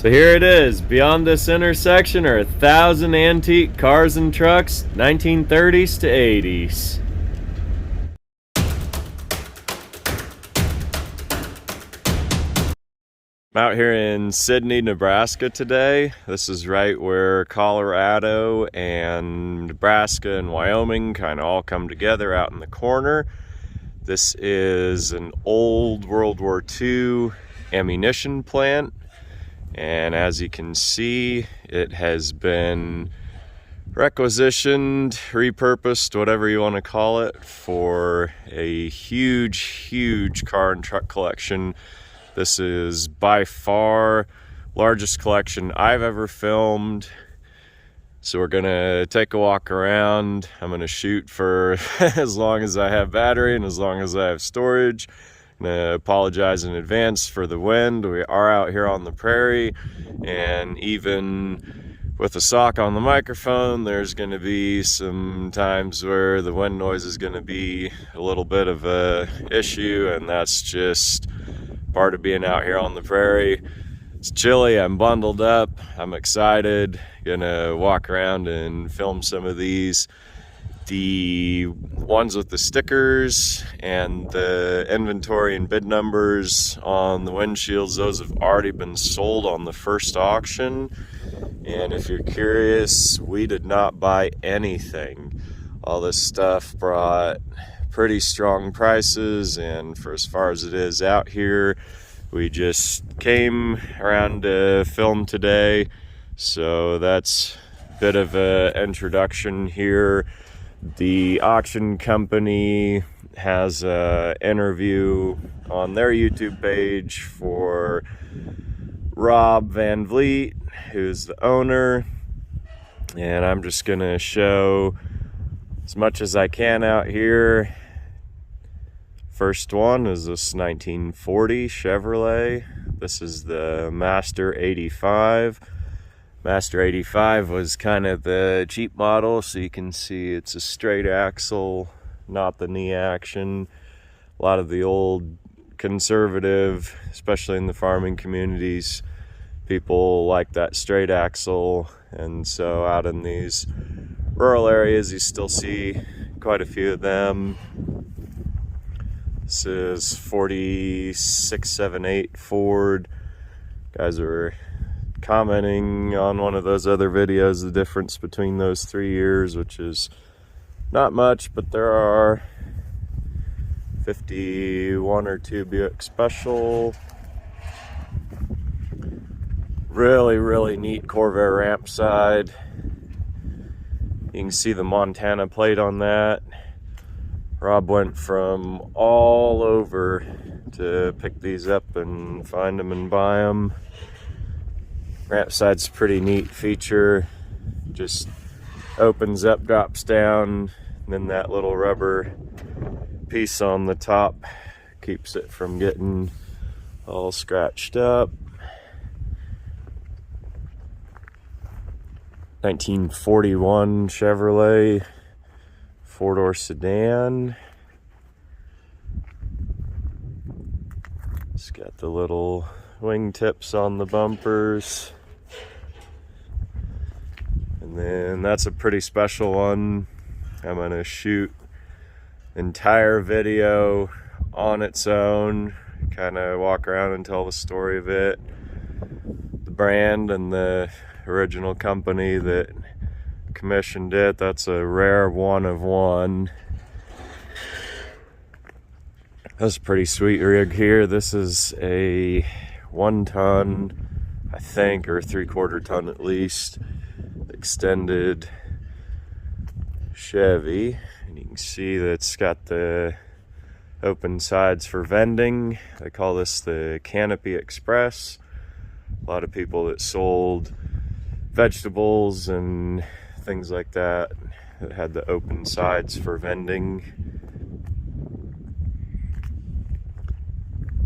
So here it is. Beyond this intersection are 1,000 antique cars and trucks, 1930s to 80s. I'm out here in Sidney, Nebraska today. This is right where Colorado and Nebraska and Wyoming kind of all come together out in the corner. This is an old World War II ammunition plant, and as you can see, it has been requisitioned, repurposed, whatever you want to call it, for a huge car and truck collection. This is by far largest collection I've ever filmed. So we're gonna take a walk around. I'm gonna shoot for as long as I have battery and as long as I have storage. I'm gonna apologize in advance for the wind. We are out here on the prairie, and even with a sock on the microphone, there's gonna be some times where the wind noise is gonna be a little bit of a issue, and that's just part of being out here on the prairie. It's chilly, I'm bundled up, I'm excited, gonna walk around and film some of these. The ones with the stickers and the inventory and bid numbers on the windshields, those have already been sold on the first auction. And if you're curious, we did not buy anything. All this stuff brought pretty strong prices, and for as far as it is out here, we just came around to film today, so that's a bit of an introduction here. The auction company has an interview on their YouTube page for Rob Van Vliet, who's the owner, and I'm just gonna show as much as I can out here. First one is this 1940 Chevrolet. This is the Master 85. Master 85 was kind of the cheap model, so you can see it's a straight axle, not the knee action. A lot of the old conservative, especially in the farming communities, people like that straight axle, and so out in these rural areas you still see quite a few of them. This is 4678 Ford. Guys were commenting on one of those other videos the difference between those 3 years, which is not much, but there are 51 or 2 Buick Special. Really neat Corvair ramp side. You can see the Montana plate on that. Rob went from all over to pick these up and find them and buy them. Ramp side's a pretty neat feature. Just opens up, drops down, and then that little rubber piece on the top keeps it from getting all scratched up. 1941 Chevrolet 4-door sedan. It's got the little wingtips on the bumpers. And then that's a pretty special one. I'm gonna shoot entire video on its own, kind of walk around and tell the story of it, the brand and the original company that commissioned it. That's a rare one of one. That's a pretty sweet rig here. This is a 1 ton, I think, or 3/4 ton at least, extended Chevy, and you can see that it's got the open sides for vending. They call this the Canopy Express. A lot of people that sold vegetables and things like that had the open sides for vending.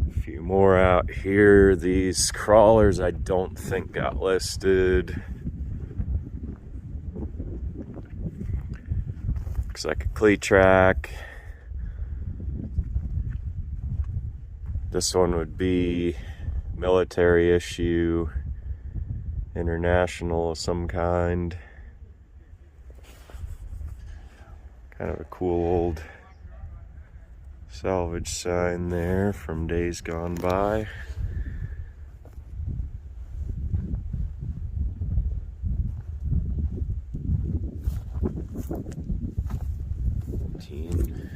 A few more out here. These crawlers I don't think got listed. Looks like a cleat track. This one would be military issue. International of some kind. Kind of a cool old salvage sign there from days gone by. Teen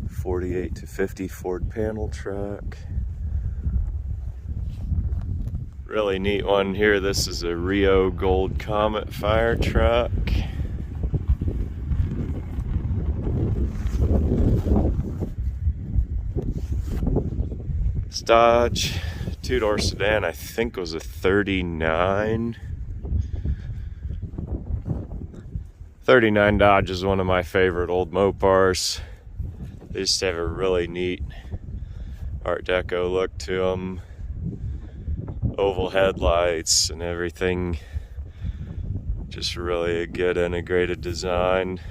48 to 50 Ford panel truck. Really neat one here. This is a Rio Gold Comet fire truck. This Dodge two-door sedan, I think, was a 39. 39 Dodge is one of my favorite old Mopars. They just have a really neat Art Deco look to them. Oval headlights and everything. Just really a good integrated design.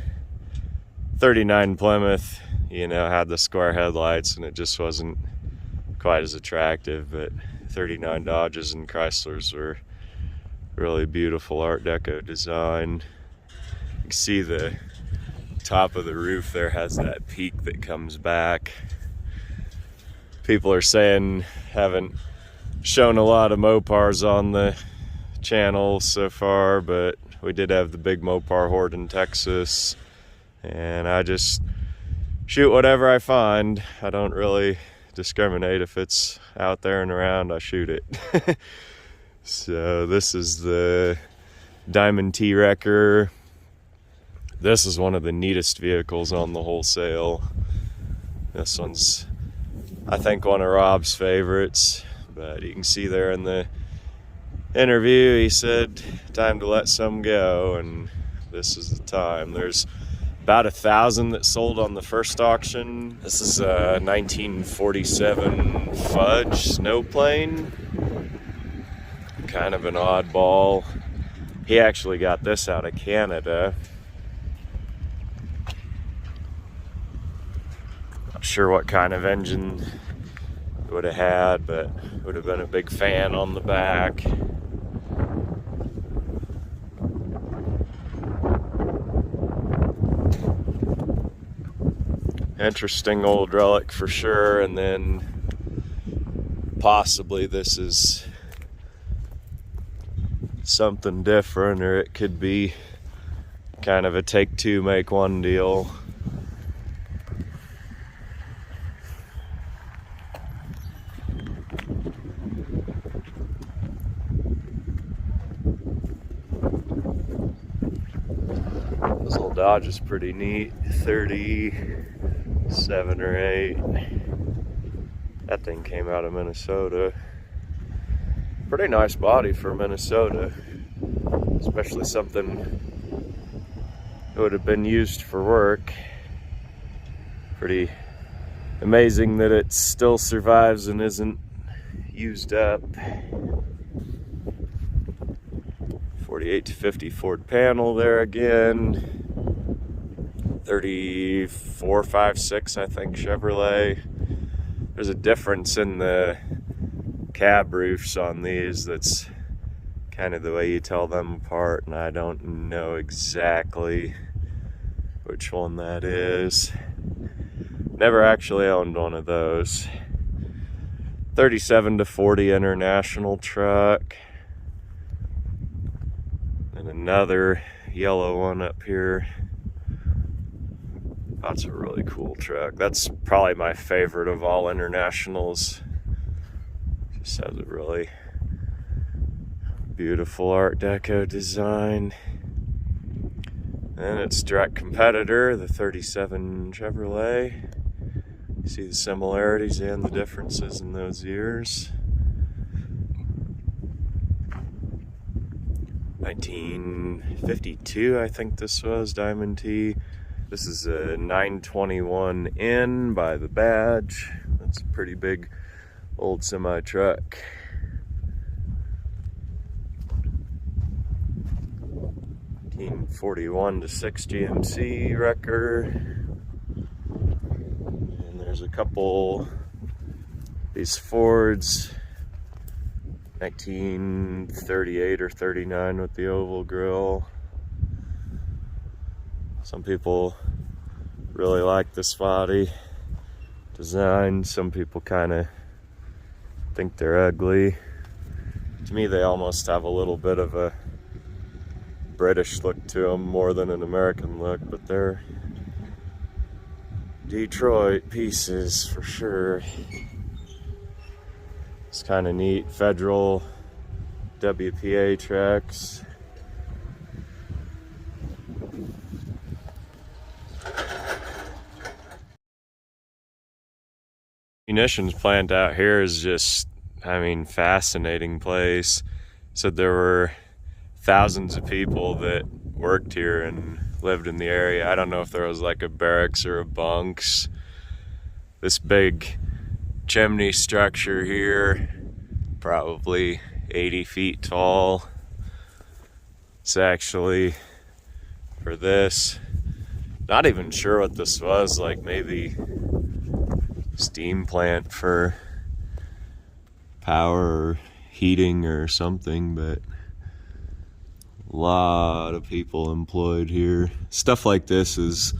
39 Plymouth, you know, had the square headlights and it just wasn't quite as attractive, but 39 Dodges and Chryslers were really beautiful Art Deco design. You can see the top of the roof there has that peak that comes back. People are saying haven't shown a lot of Mopars on the channel so far, but we did have the big Mopar hoard in Texas, and I just shoot whatever I find. I don't really discriminate. If it's out there and around, I shoot it. So this is the Diamond T-Wrecker. This is one of the neatest vehicles on the wholesale. This one's, I think, one of Rob's favorites. But you can see there in the interview, he said, time to let some go, and this is the time. There's about 1,000 that sold on the first auction. This is a 1947 Fudge snowplane. Kind of an oddball. He actually got this out of Canada. Not sure what kind of engine it would have had, but would have been a big fan on the back. Interesting old relic for sure. And then possibly this is something different, or it could be kind of a take two, make one deal. This little Dodge is pretty neat. 37 or 8. That thing came out of Minnesota. Pretty nice body for Minnesota, especially something that would have been used for work. Pretty amazing that it still survives and isn't used up. 48 to 50 Ford panel there again. 34, 5, 6, I think, Chevrolet. There's a difference in the cab roofs on these that's kind of the way you tell them apart, and I don't know exactly which one that is. Never actually owned one of those. 37 to 40 International truck. And another yellow one up here. That's a really cool truck. That's probably my favorite of all Internationals. Just has a really beautiful Art Deco design. And its direct competitor, the 37 Chevrolet. You see the similarities and the differences in those years. 1952, I think this was, Diamond T. This is a 921N by the badge. That's a pretty big old semi truck. Team 41 to 6 GMC wrecker. And there's a couple these Fords 1938 or 39 with the oval grill. Some people really like this body design. Some people kind of think they're ugly. To me, they almost have a little bit of a British look to them more than an American look, but they're Detroit pieces for sure. It's kind of neat. Federal WPA tracks. Munitions plant out here is just, I mean, fascinating place. Said there were thousands of people that worked here and lived in the area. I don't know if there was like a barracks or a bunks. This big chimney structure here, probably 80 feet tall. It's actually, for this, not even sure what this was, like maybe steam plant for power or heating or something, but a lot of people employed here. Stuff like this is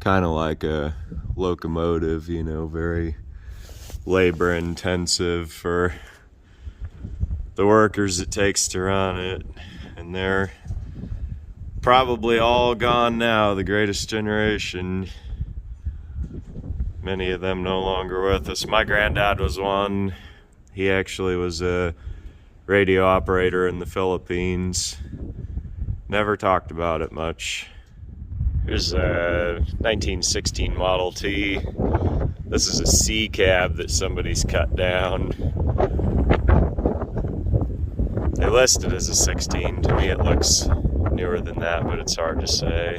kind of like a locomotive, you know, very labor intensive for the workers it takes to run it, and they're probably all gone now, the greatest generation. Many of them no longer with us. My granddad was one. He actually was a radio operator in the Philippines. Never talked about it much. Here's a 1916 Model T. This is a C cab that somebody's cut down. They list it as a 16. To me it looks newer than that, but it's hard to say.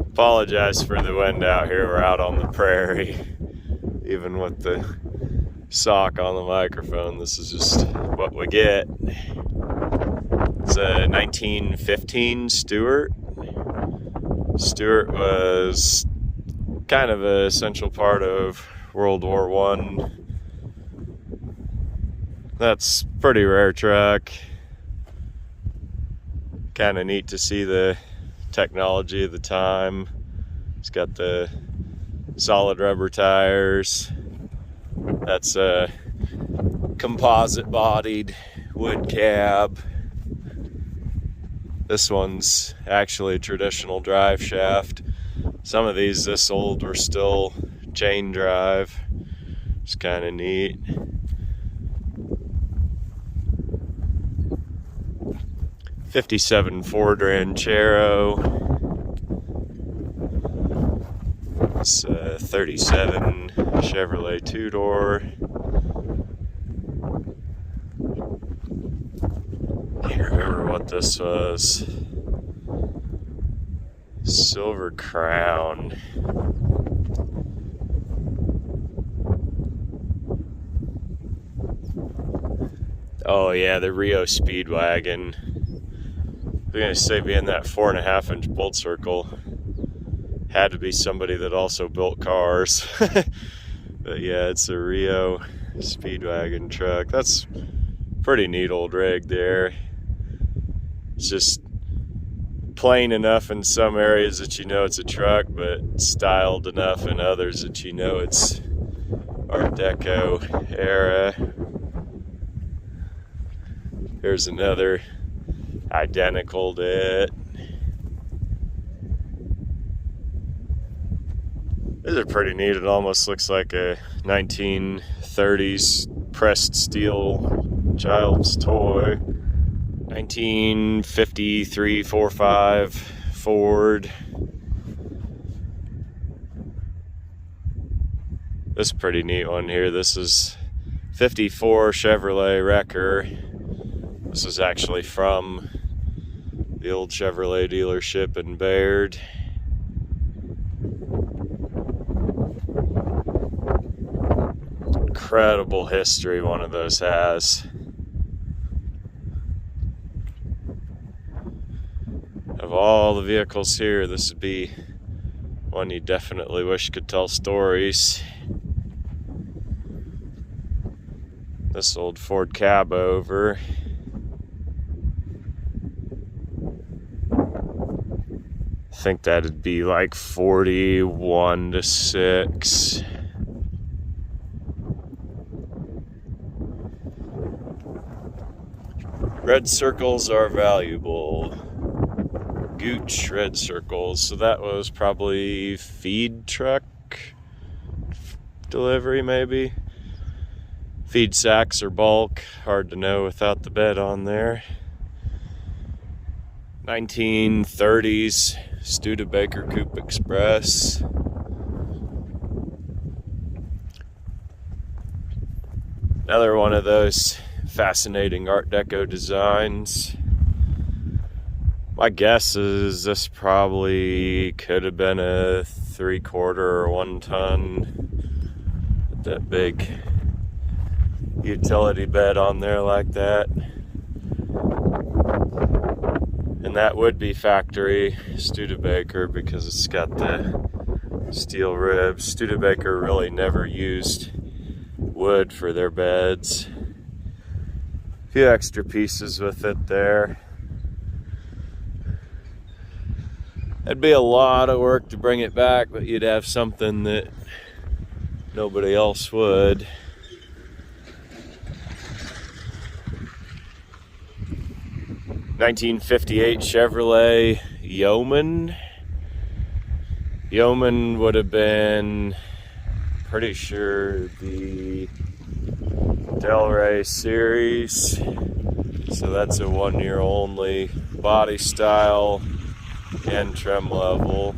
Apologize for the wind out here. We're out on the prairie. Even with the sock on the microphone, this is just what we get. It's a 1915 Stuart. Stuart was kind of an essential part of World War I. That's pretty rare truck. Kind of neat to see the technology of the time. It's got the solid rubber tires. That's a composite bodied wood cab. This one's actually a traditional drive shaft. Some of these this old were still chain drive. It's kind of neat. '57 Ford Ranchero. It's a 37 Chevrolet two-door. Can't remember what this was. Silver Crown. Oh yeah, the Rio Speedwagon. I'm gonna say, being that 4.5 inch bolt circle, had to be somebody that also built cars. But yeah, it's a Rio Speedwagon truck. That's pretty neat old rig there. It's just plain enough in some areas that you know it's a truck, but styled enough in others that you know it's Art Deco era. Here's another identical to it. These are pretty neat. It almost looks like a 1930s pressed steel child's toy. 1953 4.5 Ford. This is a pretty neat one here. This is 54 Chevrolet Wrecker. This is actually from the old Chevrolet dealership in Baird. Incredible history one of those has. Of all the vehicles here, this would be one you definitely wish could tell stories. this old Ford cab over. I think that'd be like 41 to 6. Red circles are valuable. Gooch red circles. So that was probably feed truck delivery, maybe. Feed sacks or bulk. Hard to know without the bed on there. 1930s Studebaker Coupe Express. Another one of those fascinating Art Deco designs. My guess is this probably could have been a 3/4 or 1 ton. That big utility bed on there like that. And that would be factory Studebaker because it's got the steel ribs. Studebaker really never used wood for their beds. A few extra pieces with it there. It'd be a lot of work to bring it back, but you'd have something that nobody else would. (1958) Chevrolet Yeoman. Yeoman would have been, pretty sure, the Delray series. So that's a 1 year only. Body style and trim level.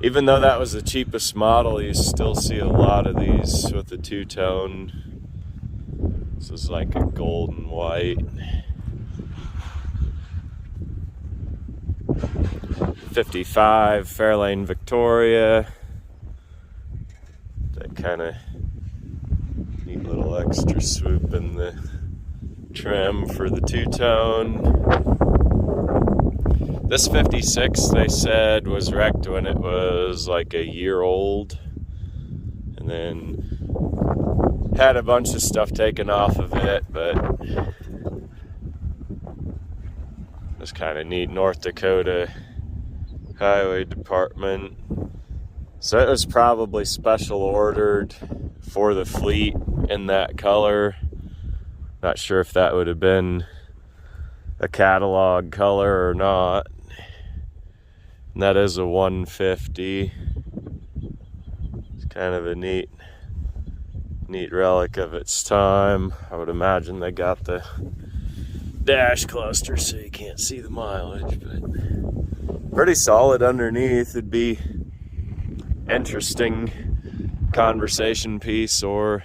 Even though that was the cheapest model, you still see a lot of these with the two-tone. This is like a golden white. 55 Fairlane Victoria. That kind of neat little extra swoop in the trim for the two-tone. This 56, they said, was wrecked when it was like a year old, and then had a bunch of stuff taken off of it, but it's kind of neat. North Dakota Highway Department. So it was probably special ordered for the fleet in that color. Not sure if that would have been a catalog color or not. And that is a 150. It's kind of a neat relic of its time. I would imagine they got the dash cluster so you can't see the mileage, but pretty solid underneath. It'd be interesting conversation piece or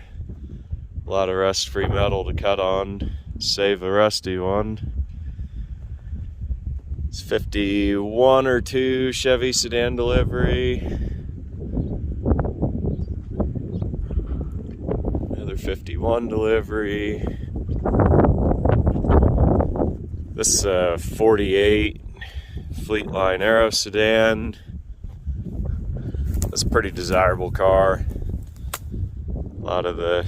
a lot of rust-free metal to cut on, save a rusty one. It's 51 or 2 Chevy sedan delivery. Another 51 delivery. This 48 Fleetline Aero sedan. That's a pretty desirable car. A lot of the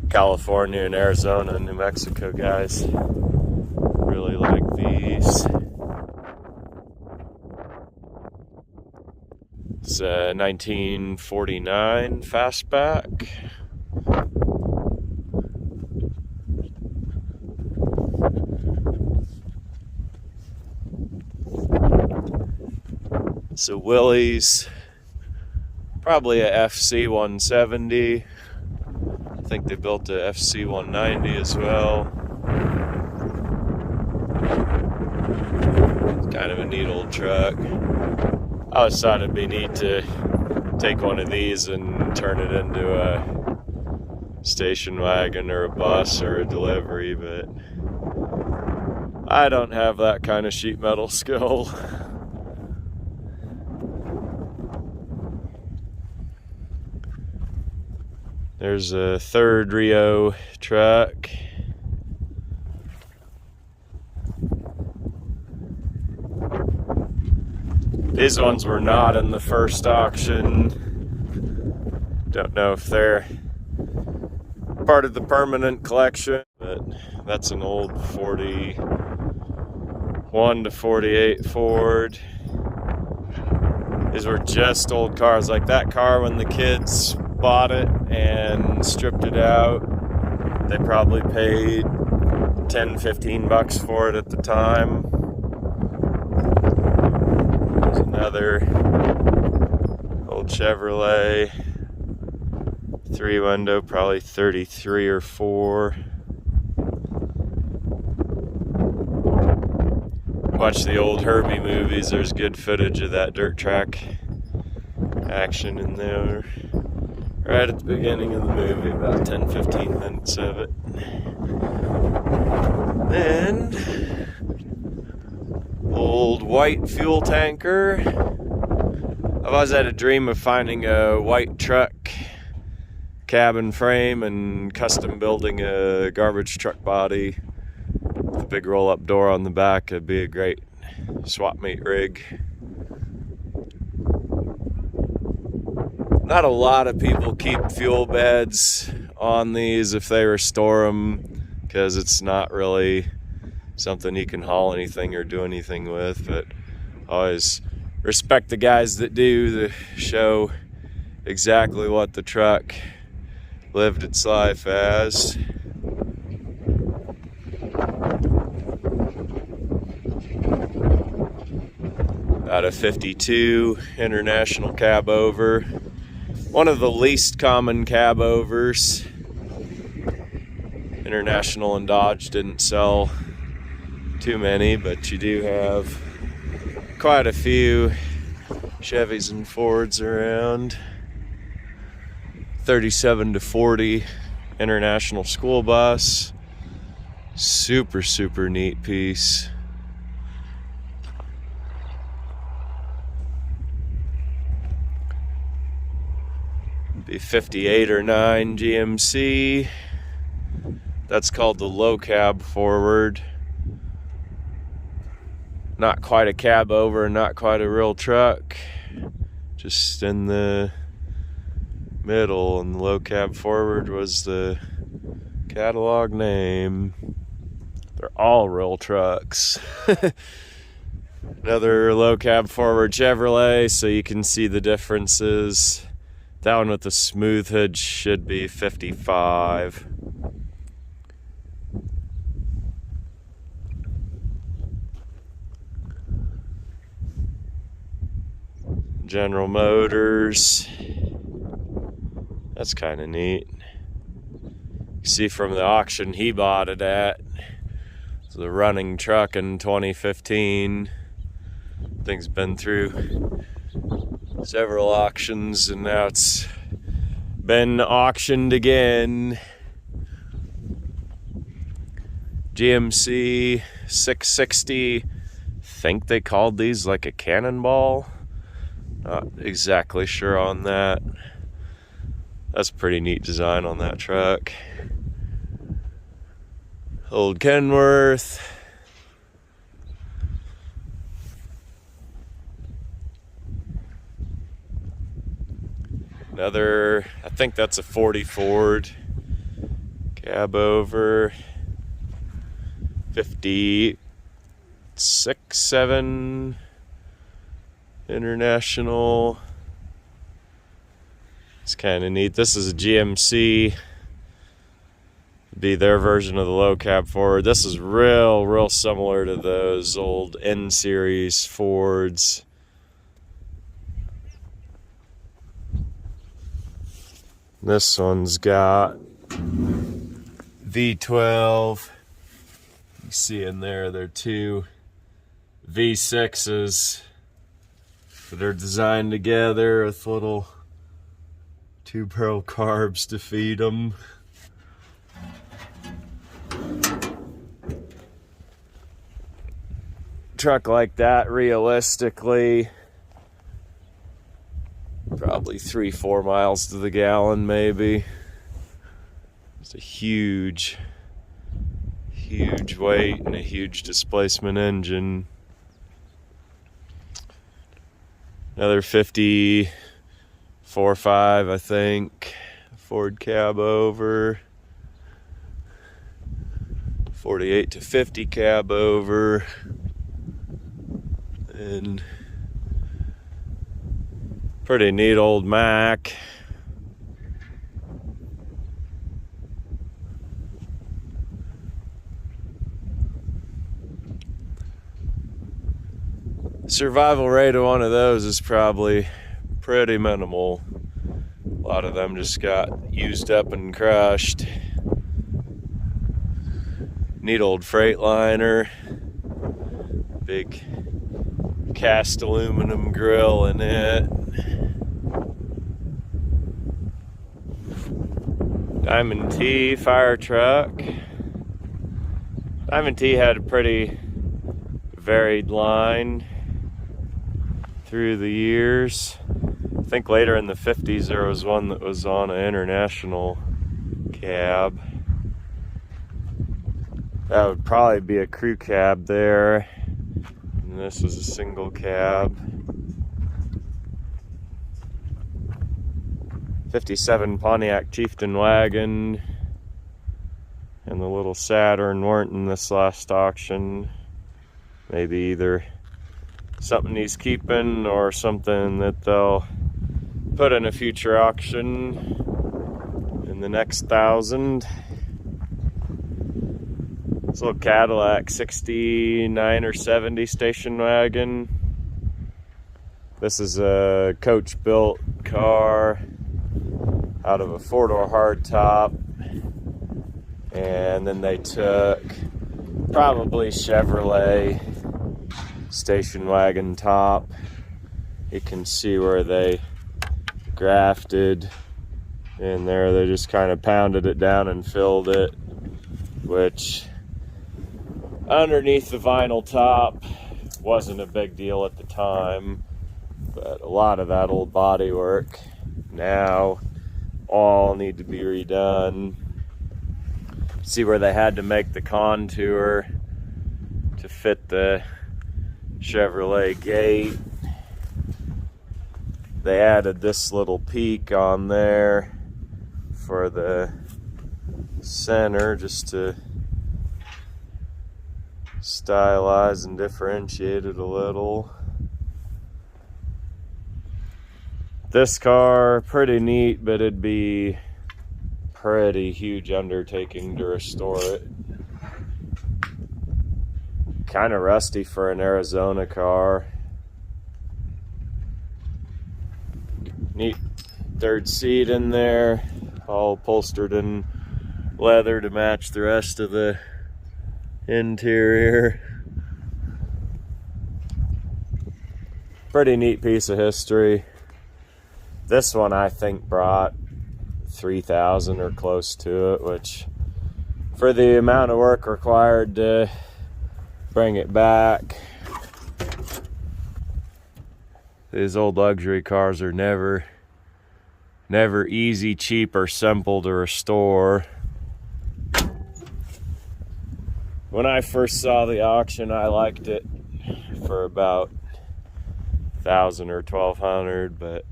California and Arizona and New Mexico guys really like these. It's a 1949 fastback. So Willys, probably a FC 170. I think they built a FC 190 as well. It's kind of a neat old truck. I always thought it'd be neat to take one of these and turn it into a station wagon or a bus or a delivery, but I don't have that kind of sheet metal skill. There's a third Rio truck. These ones were not in the first auction. Don't know if they're part of the permanent collection, but that's an old 41 to 48 Ford. These were just old cars. Like that car, when the kids bought it and stripped it out, they probably paid $10-15 for it at the time. There's another old Chevrolet, 3-window, probably 33 or 4. Watch the old Herbie movies. There's good footage of that dirt track action in there. Right at the beginning of the movie, about 10-15 minutes of it. And old white fuel tanker. I've always had a dream of finding a white truck cabin frame and custom building a garbage truck body with a big roll-up door on the back. It'd be a great swap meet rig. Not a lot of people keep fuel beds on these if they restore them, because it's not really something you can haul anything or do anything with. But I always respect the guys that do, to show exactly what the truck lived its life as. About a 52 International cab over. One of the least common cab overs. International and Dodge didn't sell too many, but you do have quite a few Chevys and Fords around. 37 to 40 International school bus. Super, super neat piece. Be 58 or 9 GMC. That's called the low cab forward. Not quite a cab over, not quite a real truck. Just in the middle, and the low cab forward was the catalog name. They're all real trucks. Another low cab forward Chevrolet, so you can see the differences. That one with the smooth hood should be 55. General Motors. That's kind of neat. You see from the auction he bought it at. It's a running truck in 2015. Thing's been through several auctions, and now it's been auctioned again. GMC 660. I think they called these like a cannonball. Not exactly sure on that. That's a pretty neat design on that truck. Old Kenworth. Another, I think that's a 40 Ford. Cab over. 56, 7 International. It's kind of neat. This is a GMC. Be their version of the low cab forward. This is real similar to those old N-series Fords. This one's got V12. You see in there, they're two V6s that are designed together with little 2-barrel carbs to feed them. Truck like that, realistically, probably 3-4 miles to the gallon, maybe. It's a huge weight and a huge displacement engine. Another 54 or 5, I think, Ford cab over. 48 to 50 cab over. And pretty neat old Mac. Survival rate of one of those is probably pretty minimal. A lot of them just got used up and crushed. Neat old Freightliner. Big cast aluminum grill in it. Diamond T fire truck. Diamond T had a pretty varied line through the years. I think later in the 50s there was one that was on an international cab. That would probably be a crew cab there. And this was a single cab. 57 Pontiac Chieftain wagon. And the little Saturn weren't in this last auction. Maybe either something he's keeping or something that they'll put in a future auction in the next 1,000. This little Cadillac 69 or 70 station wagon. This is a coach built car out of a 4-door hardtop, and then they took probably Chevrolet station wagon top. You can see where they grafted in there. They just kind of pounded it down and filled it, which underneath the vinyl top wasn't a big deal at the time, but a lot of that old body work now all need to be redone. See where they had to make the contour to fit the Chevrolet gate. They added this little peak on there for the center just to stylize and differentiate it a little. This car, pretty neat, but it'd be pretty huge undertaking to restore it. Kind of rusty for an Arizona car. Neat third seat in there, all upholstered in leather to match the rest of the interior. Pretty neat piece of history. This one I think brought 3,000 or close to it, which for the amount of work required to bring it back. These old luxury cars are never easy, cheap, or simple to restore. When I first saw the auction, I liked it for about 1,000 or 1,200, but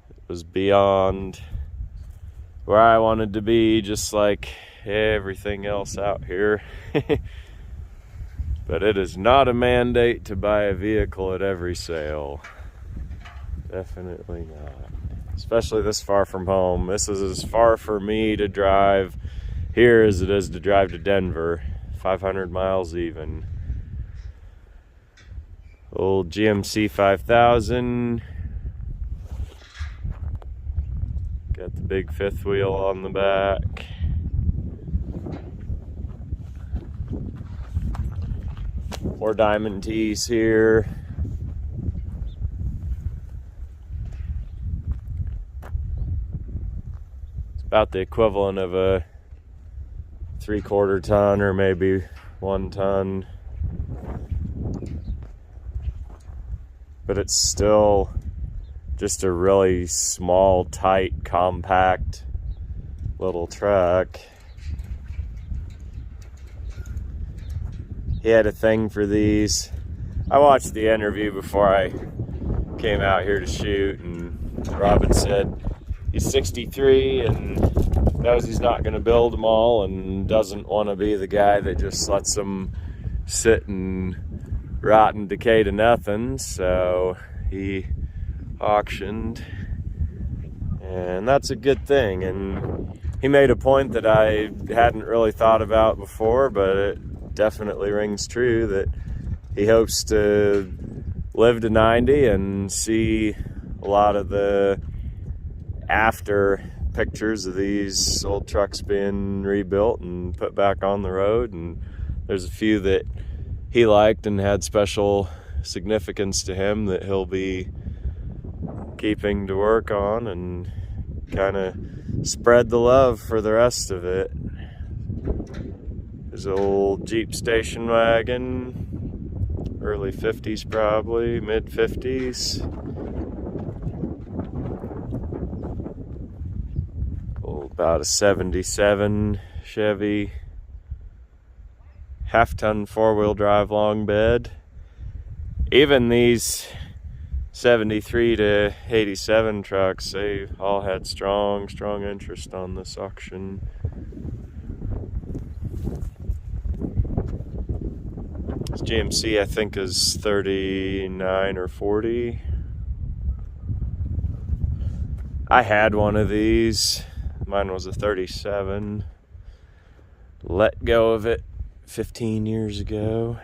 it was beyond where I wanted to be, just like everything else out here. But it is not a mandate to buy a vehicle at every sale. Definitely not. Especially this far from home. This is as far for me to drive here as it is to drive to Denver. 500 miles even. Old GMC 5000. Got the big fifth wheel on the back. More Diamond T's here. It's about the equivalent of a 3/4 ton or maybe 1 ton. But it's still just a really small, tight, compact little truck. He had a thing for these. I watched the interview before I came out here to shoot, and Robin said he's 63 and knows he's not going to build them all and doesn't want to be the guy that just lets them sit and rot and decay to nothing. So he auctioned, and that's a good thing. And he made a point that I hadn't really thought about before, but it definitely rings true, that he hopes to live to 90 and see a lot of the after pictures of these old trucks being rebuilt and put back on the road. And there's a few that he liked and had special significance to him that he'll be keeping to work on and kind of spread the love for the rest of it. There's an old Jeep station wagon, early 50s probably, mid 50s. About a 77 Chevy half-ton four-wheel drive long bed. Even these 73 to 87 trucks, they all had strong interest on this auction. This GMC I think is 39 or 40. I had one of these. Mine was a 37. Let go of it 15 years ago.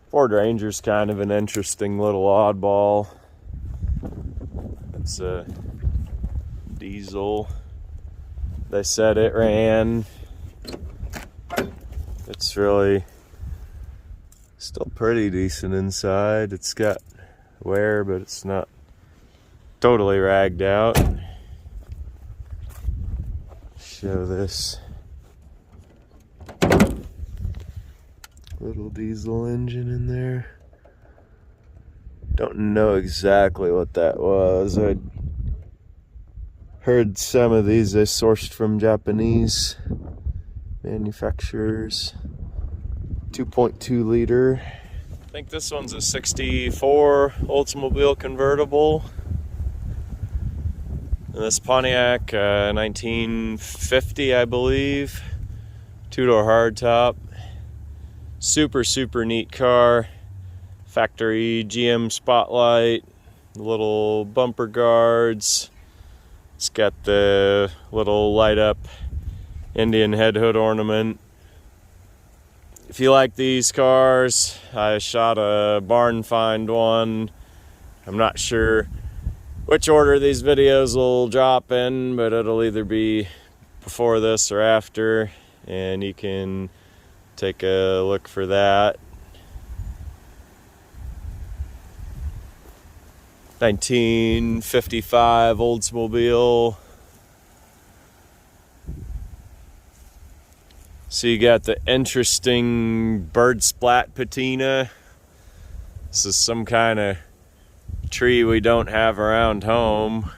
Ford Ranger's kind of an interesting little oddball. It's a diesel. They said it ran. It's really still pretty decent inside. It's got wear, but it's not totally ragged out. Show this little diesel engine in there. Don't know exactly what that was. I heard some of these they sourced from Japanese manufacturers. 2.2 liter. I think this one's a 64 Oldsmobile convertible. And this Pontiac, 1950, I believe. Two-door hardtop. Super neat car. Factory GM spotlight. Little bumper guards. It's got the little light up Indian head hood ornament. If you like these cars, I shot a barn find one. I'm not sure which order these videos will drop in, but it'll either be before this or after, and you can take a look for that. 1955 Oldsmobile. So you got the interesting bird splat patina. This is some kind of tree we don't have around home.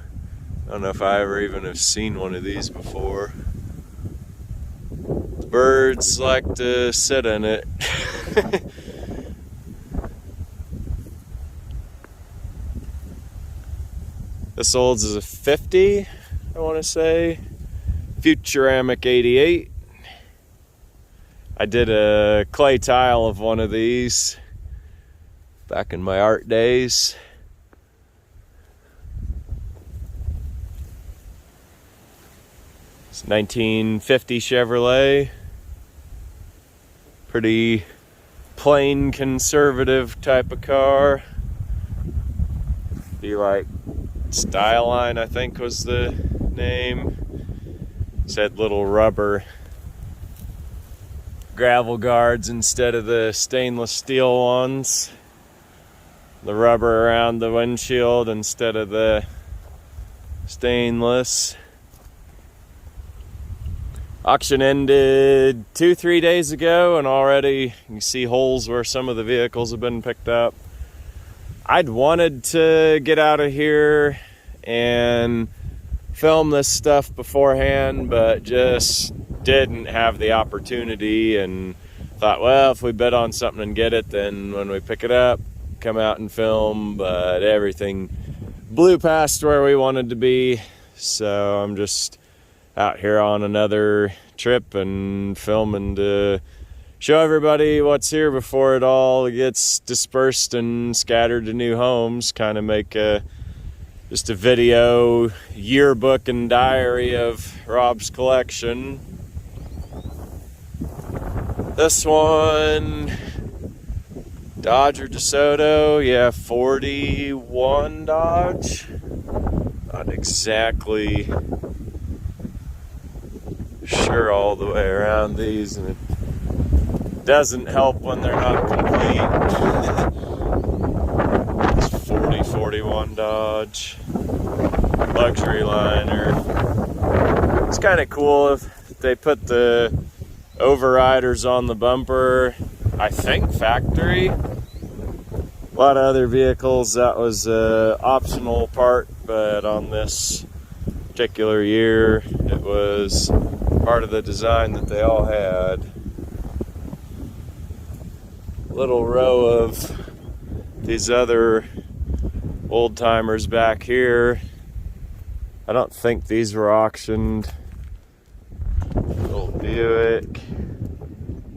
I don't know if I ever even have seen one of these before. The birds like to sit in it. This Olds is a 50, I want to say. Futuramic 88. I did a clay tile of one of these back in my art days. It's 1950 Chevrolet. Pretty plain conservative type of car. Be like Styline, I think was the name. Said little rubber gravel guards instead of the stainless steel ones. The rubber around the windshield instead of the stainless. Auction ended 2-3 days ago, and already you can see holes where some of the vehicles have been picked up. I'd wanted to get out of here and film this stuff beforehand, but just didn't have the opportunity, and thought, well, if we bid on something and get it, then when we pick it up, come out and film, but everything blew past where we wanted to be. So I'm just out here on another trip and filming to show everybody what's here before it all gets dispersed and scattered to new homes. Kind of make just a video yearbook and diary of Rob's collection. This one, Dodge or DeSoto, yeah, 41 Dodge. Not exactly sure all the way around these, and it doesn't help when they're not complete. It's 41 Dodge, luxury liner. It's kind of cool if they put the overriders on the bumper, I think factory. A lot of other vehicles that was an optional part, but on this particular year it was part of the design that they all had. Little row of these other old timers back here. I don't think these were auctioned. Little Buick.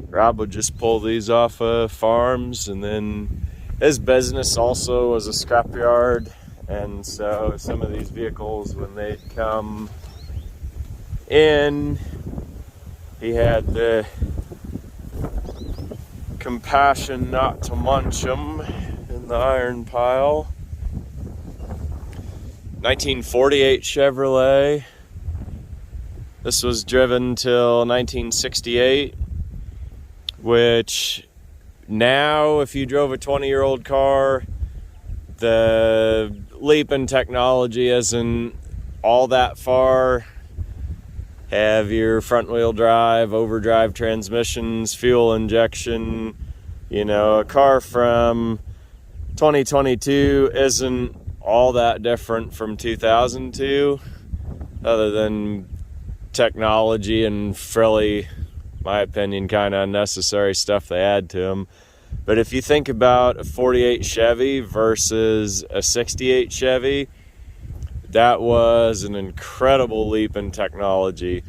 Rob would just pull these off of farms, and then his business also was a scrapyard, and so some of these vehicles, when they'd come in, he had the compassion not to munch them in the iron pile. 1948 Chevrolet. This was driven till 1968, which now, if you drove a 20-year-old car, the leap in technology isn't all that far. Have your front-wheel drive, overdrive transmissions, fuel injection. You know, a car from 2022 isn't all that different from 2002, other than technology and frilly, my opinion, kind of unnecessary stuff they add to them. But if you think about a 48 Chevy versus a 68 Chevy, that was an incredible leap in technology.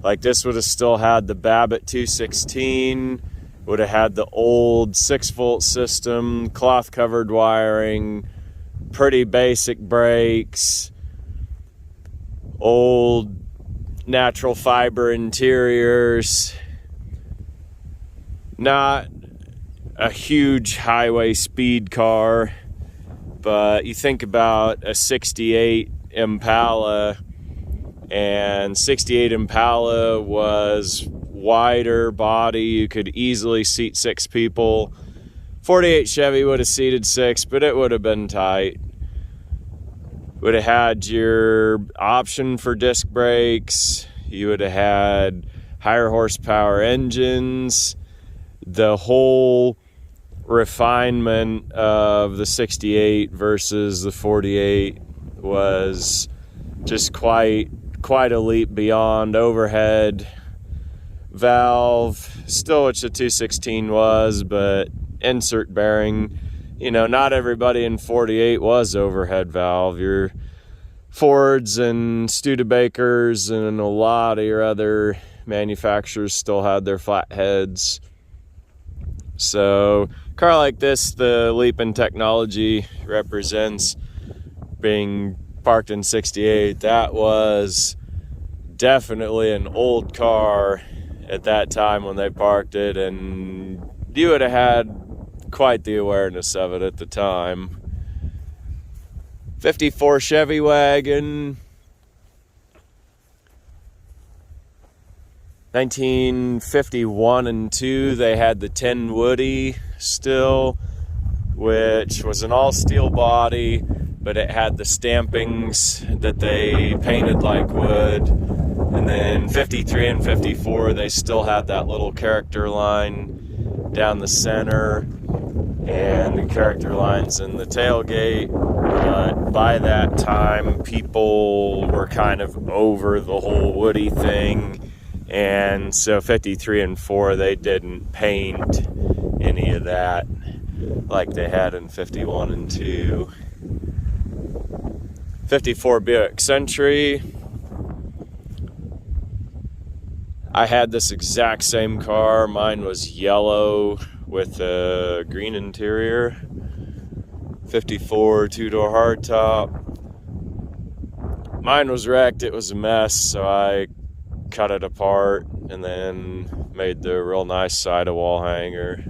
Like, this would have still had the Babbitt 216, would have had the old 6-volt system, cloth covered wiring, pretty basic brakes, old natural fiber interiors. Not a huge highway speed car, but you think about a 68 Impala, and 68 Impala was wider body. You could easily seat 6 people. 48 Chevy would have seated 6, but it would have been tight. Would have had your option for disc brakes. You would have had higher horsepower engines. The whole refinement of the 68 versus the 48 was just quite a leap beyond. Overhead valve, still which the 216 was, but insert bearing. You know, not everybody in 48 was overhead valve. Your Fords and Studebakers and a lot of your other manufacturers still had their flat heads. So, a car like this, the leap in technology represents being parked in 68. That was definitely an old car at that time when they parked it, and you would have had quite the awareness of it at the time. 54 Chevy wagon, 1951 and 2, they had the 10 Woody still, which was an all steel body, but it had the stampings that they painted like wood. And then 53 and 54, they still had that little character line down the center and the character lines in the tailgate. But by that time, people were kind of over the whole Woody thing, and so 53 and 4, they didn't paint any of that. like they had in 51 and 2. 54 Buick Century. I had this exact same car. Mine was yellow with a green interior. 54 two-door hardtop. Mine was wrecked. It was a mess, so I cut it apart and then made the real nice side of wall hanger.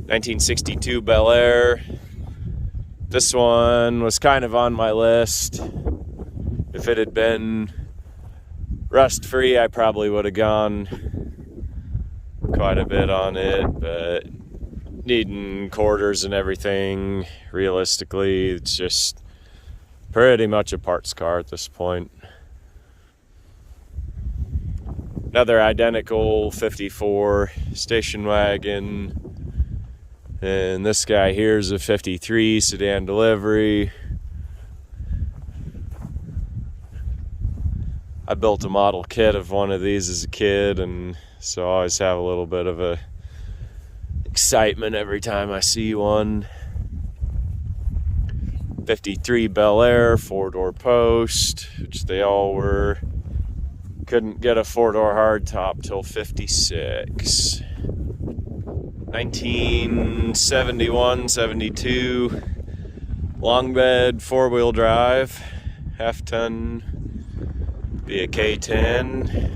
1962 Bel Air. This one was kind of on my list. If it had been rust-free, I probably would have gone quite a bit on it, but needing quarters and everything, realistically, it's just pretty much a parts car at this point. Another identical 54 station wagon. And this guy here is a 53 sedan delivery. I built a model kit of one of these as a kid, and so I always have a little bit of a excitement every time I see one. 53 Bel Air, 4-door post, which they all were. Couldn't get a 4-door hardtop till 56. 1971, 72, long bed, 4-wheel drive, half-ton Buick K10.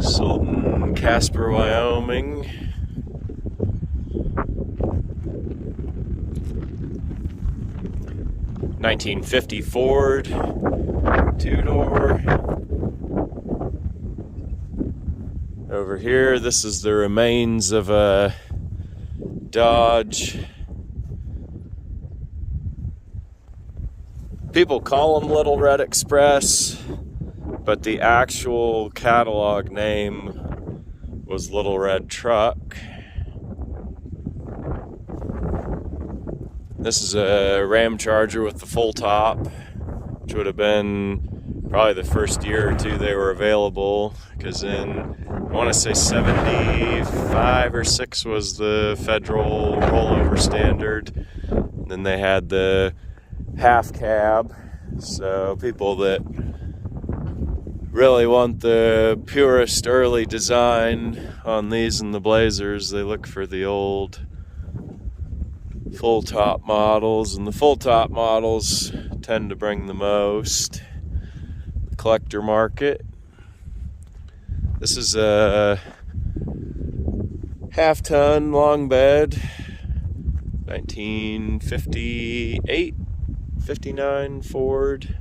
Sold in Casper, Wyoming. '50 Ford, 2-door. Over here, this is the remains of a Dodge. People call them Little Red Express, but the actual catalog name was Little Red Truck. This is a Ram Charger with the full top, which would have been probably the first year or two they were available, because in, I want to say 75 or 6 was the federal rollover standard. And then they had the half cab, so people that really want the purest early design on these and the Blazers, they look for the old full top models, and the full top models tend to bring the most. The collector market. This is a half-ton long bed, 1958, 59 Ford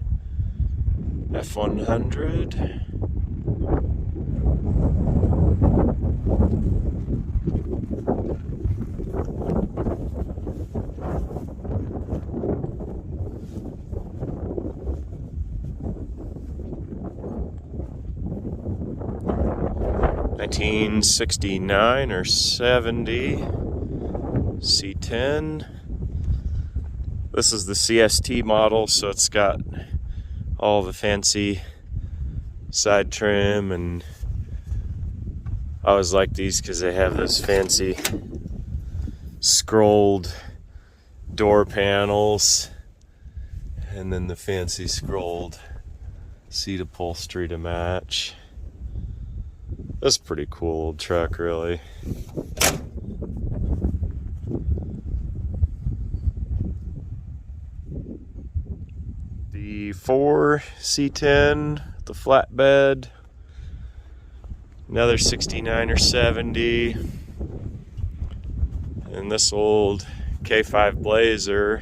F100. '69 or 70 C10. This is the CST model, so it's got all the fancy side trim, and I always like these because they have those fancy scrolled door panels and then the fancy scrolled seat upholstery to match. That's a pretty cool old truck, really. The 4 C10, the flatbed, another 69 or 70, and this old K5 Blazer.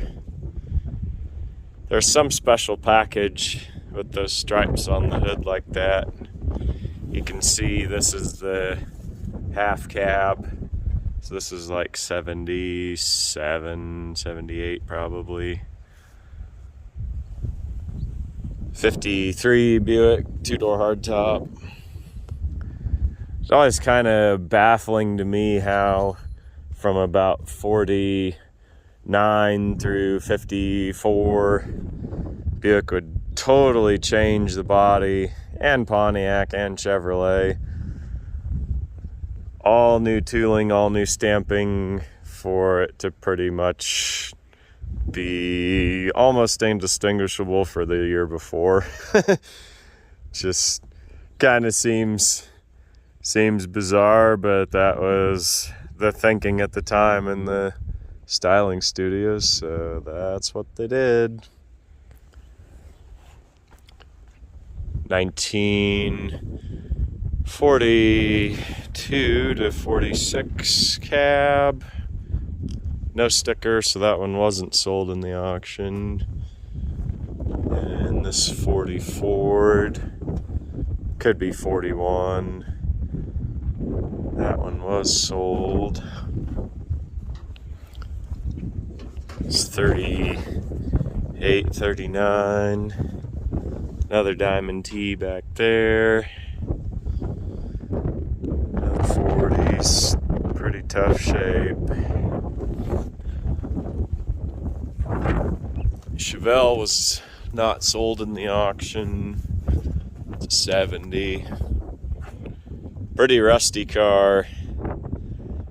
There's some special package with those stripes on the hood like that. You can see this is the half cab, so this is like 77, 78 probably. 53 Buick 2-door hardtop. It's always kind of baffling to me how from about 49 through 54 Buick would totally change the body and Pontiac and Chevrolet. All new tooling, all new stamping for it to pretty much be almost indistinguishable for the year before. Just kind of seems bizarre, but that was the thinking at the time in the styling studios, so that's what they did. 1942 to 46 cab. No sticker, so that one wasn't sold in the auction. And this 40 Ford, could be 41. That one was sold. It's 38, 39. Another Diamond T back there. Another 40s, pretty tough shape. Chevelle was not sold in the auction. It's a 70. Pretty rusty car.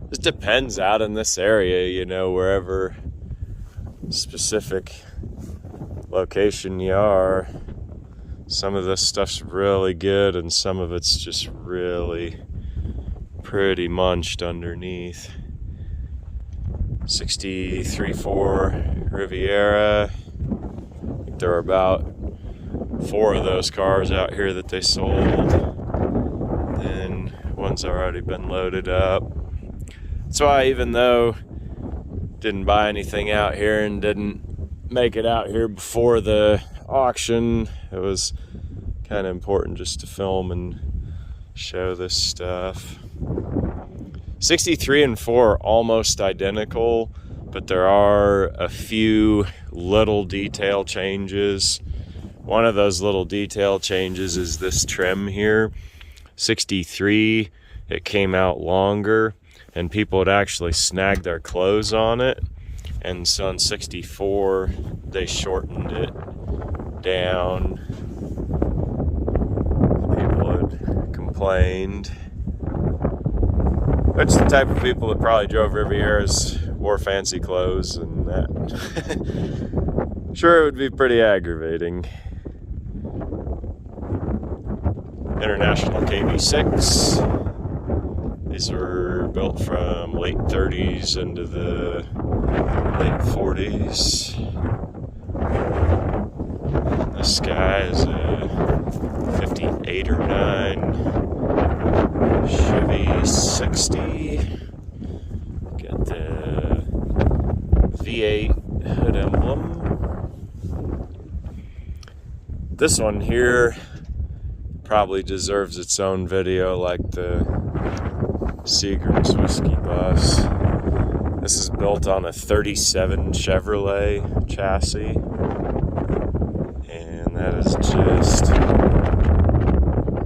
Just depends out in this area, you know, wherever specific location you are. Some of this stuff's really good and some of it's just really pretty munched underneath. 63.4 Riviera. I think there are about 4 of those cars out here that they sold. And one's already been loaded up. That's why, even though didn't buy anything out here and didn't make it out here before the auction, it was kind of important just to film and show this stuff. 63 and 4 are almost identical, but there are a few little detail changes. One of those little detail changes is this trim here. 63, it came out longer and people would actually snag their clothes on it, and so on 64 they shortened it down. People had complained, which the type of people that probably drove Rivieras wore fancy clothes, and that sure, it would be pretty aggravating. International KB6. These were built from late 30s into the late 40s. This guy is a 58 or 9 Chevy 60. Got the V8 hood emblem. This one here probably deserves its own video, like the Seagram's Whiskey Bus. This is built on a 37 Chevrolet chassis, and that is just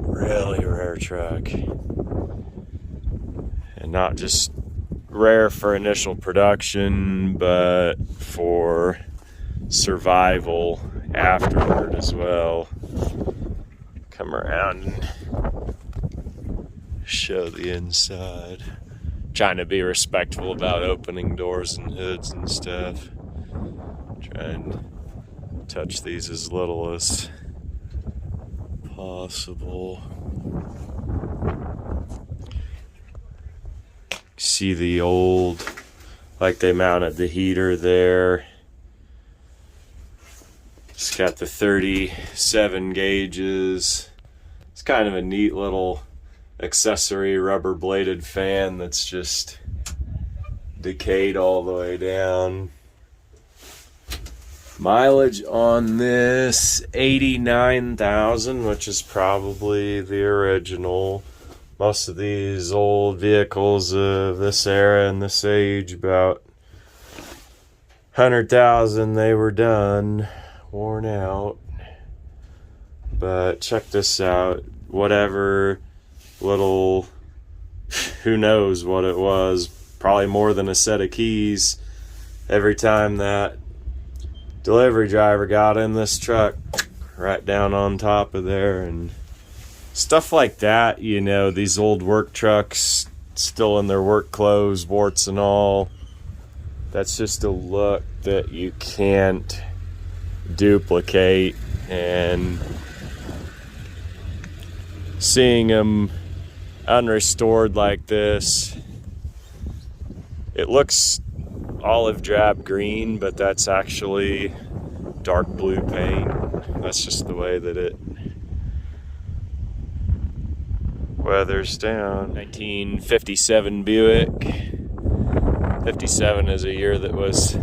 really rare truck, and not just rare for initial production, but for survival afterward as well. Come around and show the inside. Trying to be respectful about opening doors and hoods and stuff. Trying to touch these as little as possible. See the old, like they mounted the heater there. It's got the 37 gauges. It's kind of a neat little accessory rubber bladed fan that's just decayed all the way down. Mileage on this 89,000, which is probably the original. Most of these old vehicles of this era and this age, about 100,000 they were done, worn out. But check this out. Whatever little, who knows what it was, probably more than a set of keys. Every time that delivery driver got in this truck, right down on top of there, and Stuff like that, you know, these old work trucks still in their work clothes, warts and all. That's just a look that you can't duplicate, and seeing them unrestored like this, it looks olive drab green, but that's actually dark blue paint. That's just the way that it weathers down. 1957 Buick. 57 is a year that was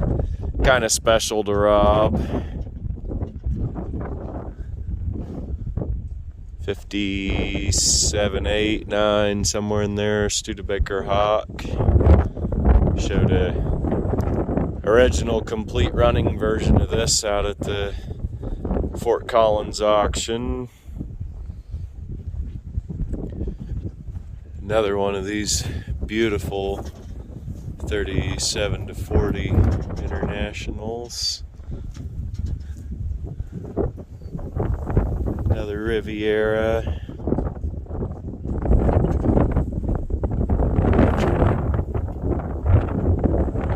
kind of special to Rob. 57, 8, 9, somewhere in there. Studebaker Hawk. Showed a original complete running version of this out at the Fort Collins auction. Another one of these beautiful 37 to 40 Internationals. Another Riviera.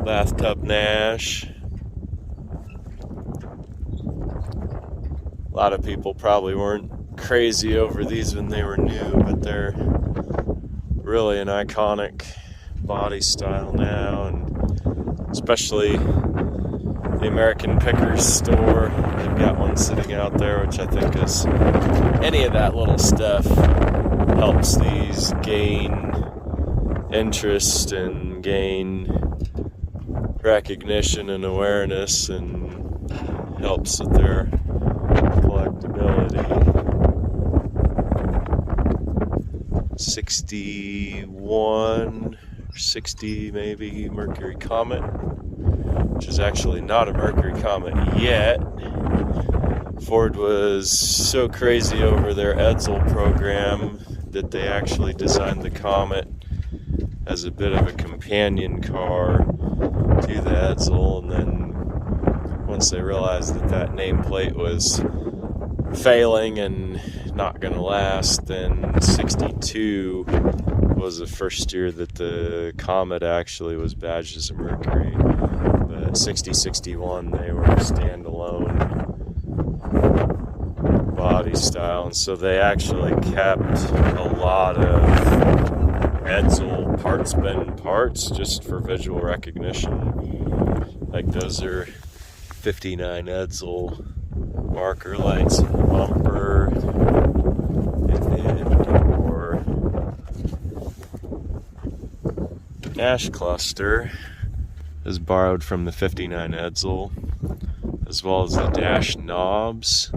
Bathtub Nash. A lot of people probably weren't crazy over these when they were new, but they're really an iconic body style now, and especially the American Pickers store. They've got one sitting out there, which I think is, any of that little stuff helps these gain interest and gain recognition and awareness, and helps with their collectability. 61 or 60 maybe Mercury Comet, which is actually not a Mercury Comet yet. Ford was so crazy over their Edsel program that they actually designed the Comet as a bit of a companion car to the Edsel, and then once they realized that that nameplate was failing and not going to last, then 62 was the first year that the Comet actually was badged as a Mercury. But 60, 61, they were standalone body style, and so they actually kept a lot of Edsel parts bin parts just for visual recognition. Like those are 59 Edsel marker lights in the bumper, and then or dash cluster is borrowed from the 59 Edsel, as well as the dash knobs,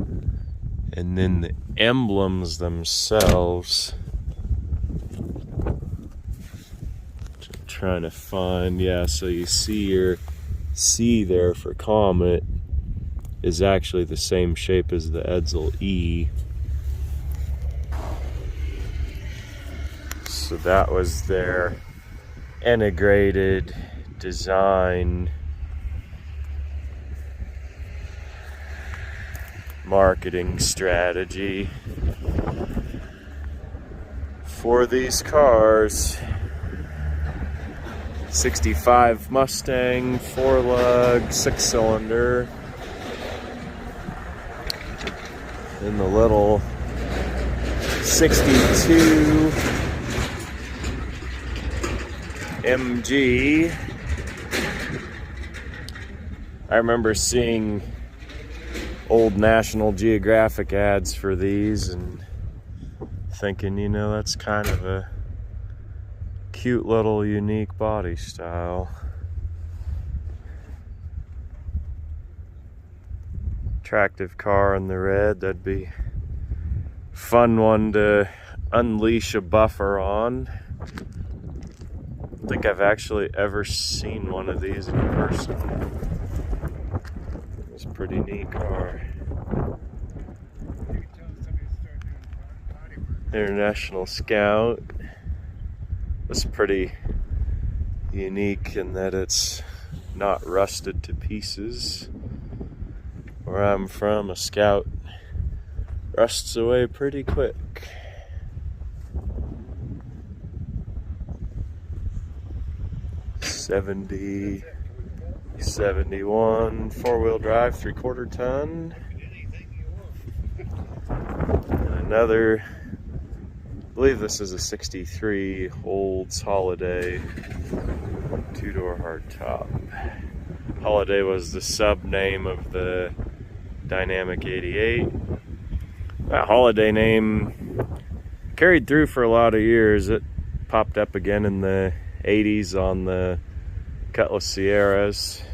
and then the emblems themselves. I'm trying to find, yeah, so you see your C there for Comet is actually the same shape as the Edsel E. So that was their integrated design marketing strategy for these cars. 65 Mustang, 4-lug, 6-cylinder. In the little 62 MG. I remember seeing old National Geographic ads for these and thinking, you know, that's kind of a cute little unique body style. Attractive car in the red. That'd be a fun one to unleash a buffer on. I don't think I've actually ever seen one of these in person. It's a pretty neat car. International Scout. It's pretty unique in that it's not rusted to pieces. Where I'm from, a Scout rusts away pretty quick. 70, 71, four-wheel drive, 3/4 ton. And another, I believe this is a 63 Olds Holiday, two-door hardtop. Holiday was the sub name of the Dynamic 88. That Holiday name carried through for a lot of years. It popped up again in the 80s on the Cutlass Sierras.